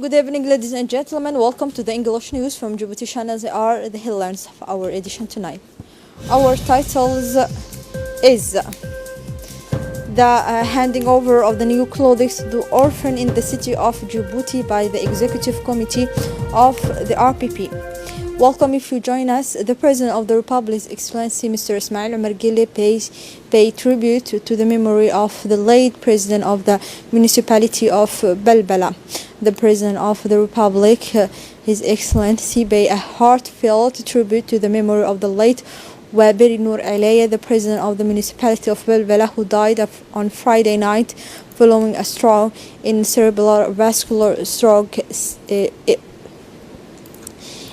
Good evening, ladies and gentlemen. Welcome to the English news from Djibouti channel. They are the headlines of our edition tonight. Our titles is the handing over of the new clothes to orphan in the city of Djibouti by the Executive Committee of the RPP. Welcome if you join us. The President of the Republic, Excellency Mr. Ismail Omar Guelleh, pay tribute to the memory of the late President of the Municipality of Balbala. The President of the Republic, His Excellency, pay a heartfelt tribute to the memory of the late Waberi Noor Alaya, the President of the Municipality of Balbala, who died on Friday night following a stroke in cerebral vascular stroke.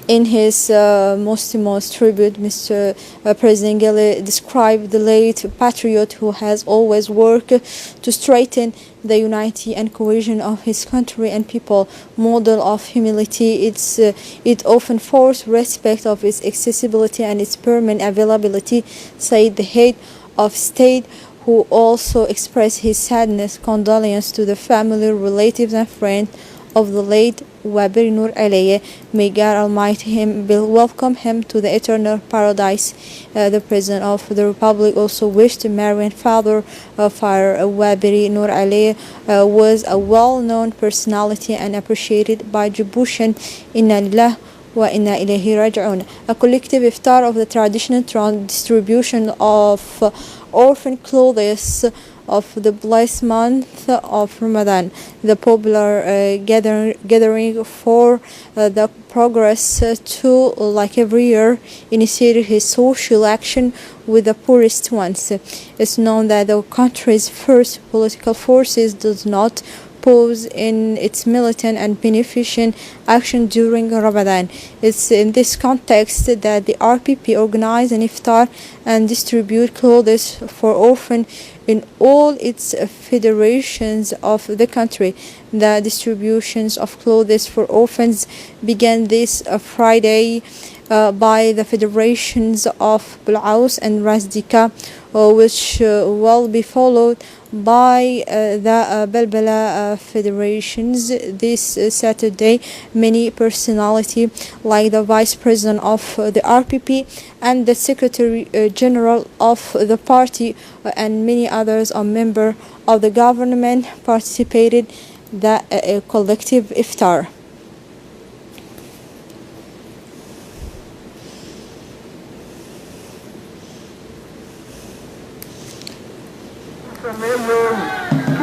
In his most tribute, Mr. President Guelleh described the late patriot who has always worked to strengthen the unity and cohesion of his country and people. Model of humility, it often forced respect of its accessibility and its permanent availability, said the head of state, who also expressed his sadness, condolence to the family, relatives and friends of the late Waberi Noor Alaya. May God Almighty welcome him to the eternal paradise. The President of the Republic also wished to marry and father for Waberi Noor Alaya was a well-known personality and appreciated by Djiboutian. Inna lillah wa inna ilayhi raji'un. A collective iftar of the traditional distribution of orphan clothes of the blessed month of Ramadan. The popular gathering for the progress to, like every year, initiated his social action with the poorest ones. It's known that the country's first political forces does not pause in its militant and beneficent action during Ramadan. It's in this context that the RPP organize an iftar and distribute clothes for orphans in all its federations of the country. The distributions of clothes for orphans began this Friday by the federations of Bulaus and Razdika, which will be followed by the Balbala federations this Saturday. Many personalities like the Vice President of the RPP and the Secretary General of the party and many others are members of the government participated the collective iftar.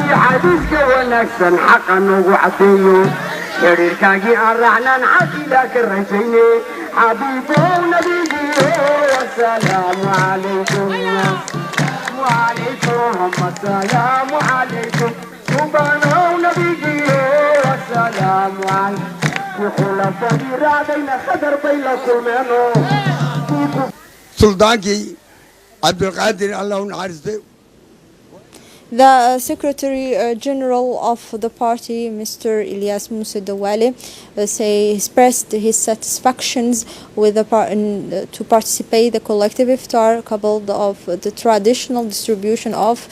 في حديثك ونكسن حقا وعديو شريكاكي أرعنا نعدي لك الرجيني حبيبو نبيجي والسلام عليكم وعليكم السلام عليكم سبحانه نبيجي والسلام عليكم وخلفاء رادينا خدر بينكم منو سلطانكي عبد القادر الله نعرفه. The Secretary General of the party, Mr. Ilyas Musa Dawale, expressed his satisfactions with to participate the collective iftar coupled of the traditional distribution of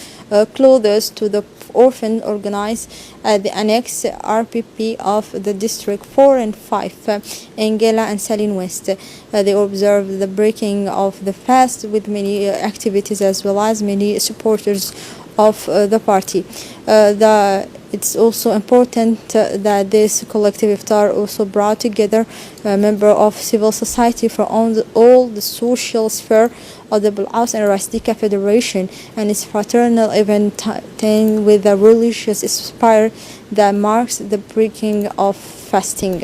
clothes to the orphan organized at the annex RPP of the district 4 and 5, Anglais and Saline West. They observed the breaking of the fast with many activities as well as many supporters of the party. It's also important that this collective iftar also brought together members of civil society from all the social sphere of the Bulaus and Razdika Federation, and its fraternal event with the religious spirit that marks the breaking of fasting.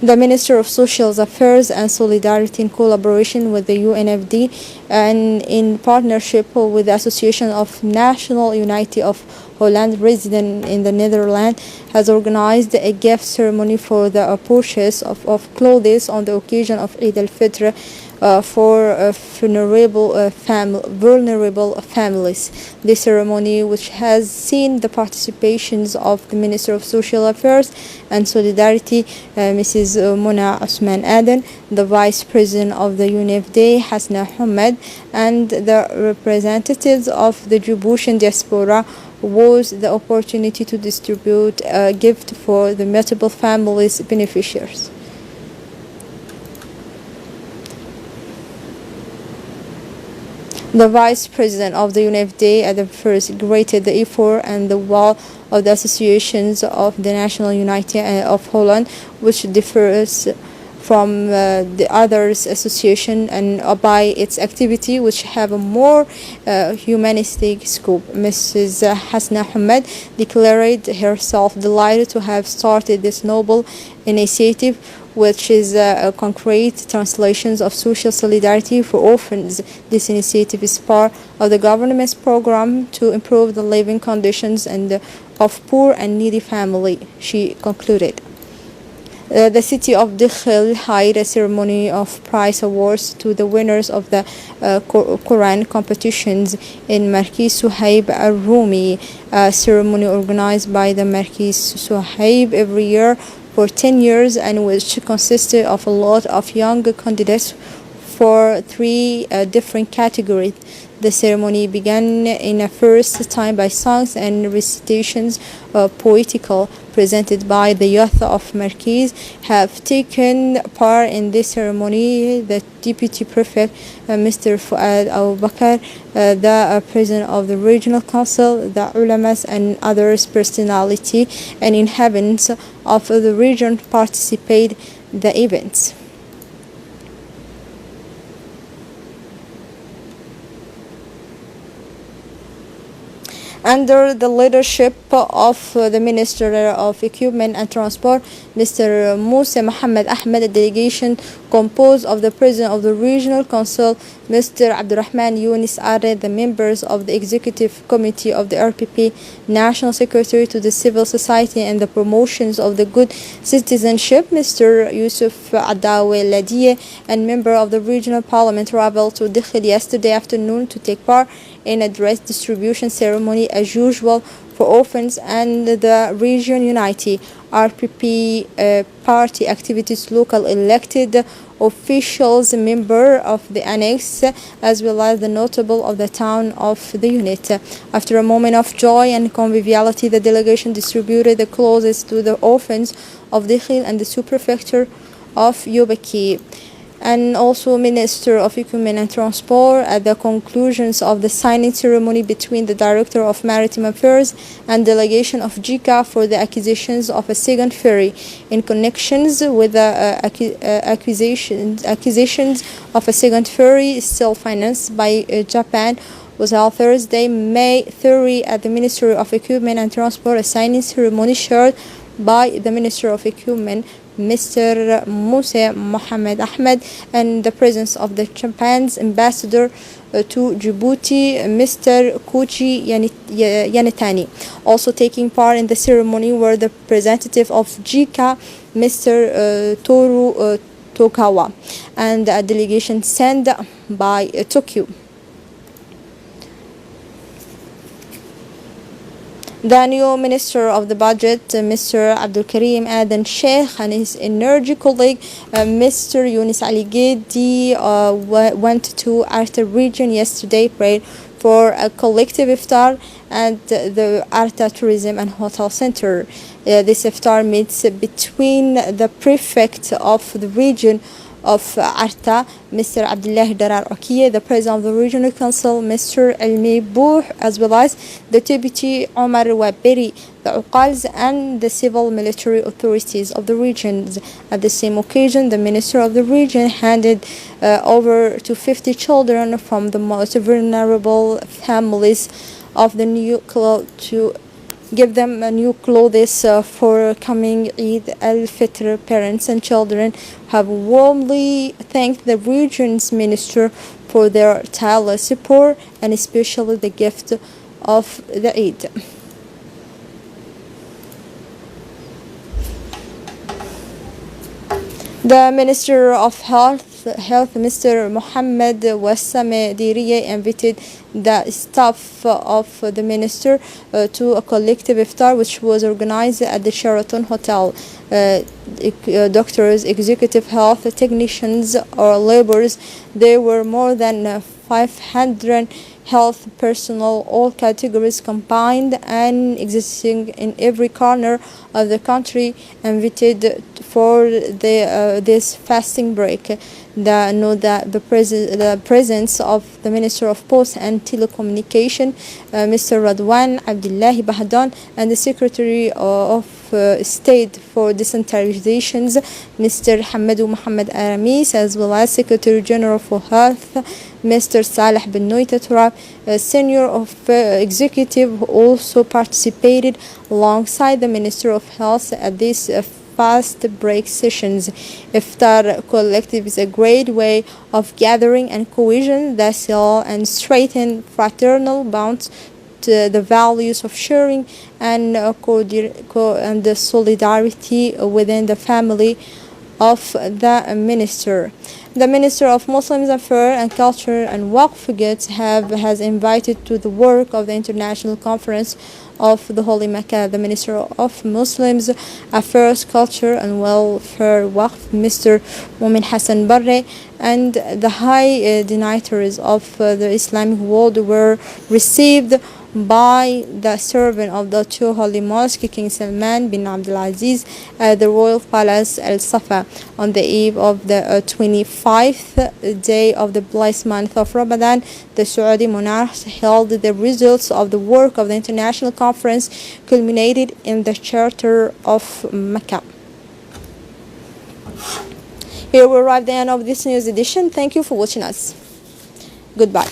The Minister of Social Affairs and Solidarity, in collaboration with the UNFD and in partnership with the Association of National Unity of Holland resident in the Netherlands, has organized a gift ceremony for the purchase of clothes on the occasion of Eid al-Fitr for vulnerable families. The ceremony, which has seen the participations of the Minister of Social Affairs and Solidarity, Mrs. Mona Osman Aden, the Vice President of the UNFD, Hasna Hamad, and the representatives of the Djiboutian diaspora was the opportunity to distribute a gift for the multiple families beneficiaries. The Vice President of the UNFD at the first greeted the effort and the wall of the associations of the National Unity of Holland, which differs from the others association and by its activity which have a more humanistic scope. Mrs. Hasna Ahmed declared herself delighted to have started this noble initiative, which is concrete translations of social solidarity for orphans. This initiative is part of the government's program to improve the living conditions and of poor and needy family, she concluded. The city of Dikhil held a ceremony of prize awards to the winners of the Quran competitions in Marquis Suhaib al-Rumi, a ceremony organized by the Marquis Suhaib every year for 10 years and which consisted of a lot of young candidates for three different categories. The ceremony began in a first time by songs and recitations poetical presented by the youth of Marquis. Have taken part in this ceremony the Deputy Prefect, Mr. Fuad Abu Bakr, the President of the Regional Council, the ulamas and others personality and inhabitants of the region participate the events. Under the leadership of the Minister of Equipment and Transport, Mr. Musa Mohammed Ahmed, a delegation composed of the President of the Regional Council, Mr. Abdurrahman Yunus Are, the members of the Executive Committee of the RPP, National Secretary to the Civil Society and the Promotions of the Good Citizenship, Mr. Yusuf Adawi Ladie, and member of the Regional Parliament, traveled to Dikhil yesterday afternoon to take part in a dress distribution ceremony as usual for orphans and the region unity. RPP party activities, local elected officials, member of the annex, as well as the notable of the town of the unit. After a moment of joy and conviviality, the delegation distributed the clothes to the orphans of Dikhil and the subprefecture of Yobaki, and also Minister of Equipment and Transport. At the conclusions of the signing ceremony between the Director of Maritime Affairs and delegation of JICA for the acquisitions of a second ferry in connections with the acquisitions of a second ferry still financed by Japan was held Thursday, May 30 at the Ministry of Equipment and Transport. A signing ceremony shared by the Minister of Equipment, Mr. Musa Mohammed Ahmed, and the presence of the Japan's ambassador to Djibouti, Mr. Kochi Yanitani. Also taking part in the ceremony were the representative of JICA, Mr. Toru Tokawa, and a delegation sent by Tokyo. The new Minister of the Budget, Mr. Abdul Karim Adan Sheikh, and his energy colleague, Mr. Yunus Ali Gedi, went to Arta region yesterday, prayed for a collective iftar at the Arta Tourism and Hotel Center. This iftar meets between the prefect of the region of Arta, Mr. Abdullah Darar Okiye, the President of the Regional Council, Mr. Elmi Bouh, as well as the Deputy Omar Waberi, the Uqals, and the civil military authorities of the regions. At the same occasion, the Minister of the region handed over to 50 children from the most vulnerable families of the new to give them new clothes for coming Eid al-Fitr. Parents and children have warmly thanked the region's minister for their tireless support and especially the gift of the Eid. The Minister of Health, Mr. Mohammed Wassame Diriye, invited the staff of the minister to a collective iftar which was organized at the Sheraton Hotel. Doctors, executive health technicians or laborers, there were more than 500 health personnel, all categories combined and existing in every corner of the country, invited for this fasting break. Know that the presence of the Minister of Post and Telecommunication, Mr. Radwan Abdullahi Bahdan, and the Secretary of State for Decentralizations, Mr. Hamadou Mohamed Aramis, as well as Secretary General for Health, Mr. Saleh bin Noita Turab, senior of executive, who also participated alongside the Minister of Health at this fast break sessions. Iftar collective is a great way of gathering and cohesion that seal and strengthen fraternal bonds to the values of sharing and and the solidarity within the family of the minister. The Minister of Muslims Affairs and Culture and Waqf has invited to the work of the International Conference of the Holy Mecca the Minister of Muslims Affairs, Culture and Welfare Waqf, Mr. Mumin Hassan Barre, and the high dignitaries of the Islamic world were received by the servant of the two holy mosques, King Salman bin Abdulaziz, at the Royal Palace Al Safa on the eve of the 25th day of the blessed month of Ramadan. The Saudi monarchs held the results of the work of the international conference, culminated in the Charter of Mecca. Here we arrive at the end of this news edition. Thank you for watching us. Goodbye.